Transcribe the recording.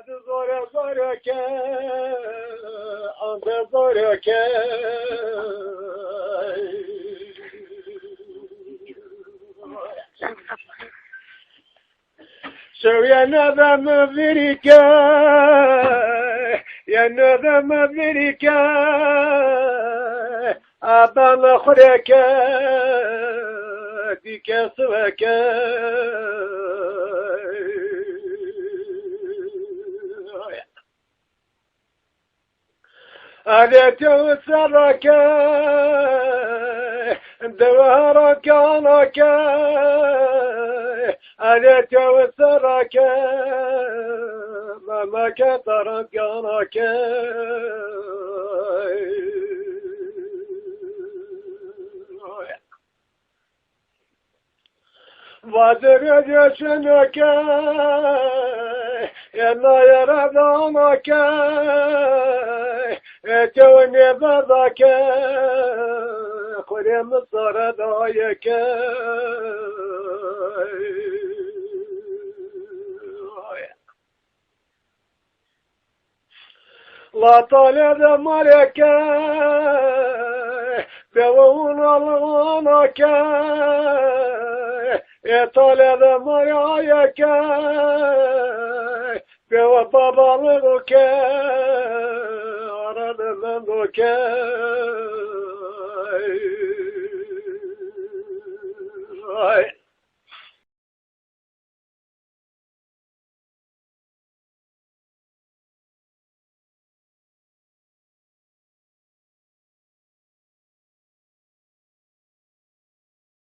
زور زور که آنده زور که شو يا ندم أمريكا يا ندم أمريكا أبان خريكا في كسوكا أذيت وسركا دوارك عنك أذيت وسرك ما كترك عنك وادرج شنك يا يرد عنك توني بذاك خرم صار دايك لا طالب مالك بيون الغنك يا طالب مالك بيو بابا لك أرد منك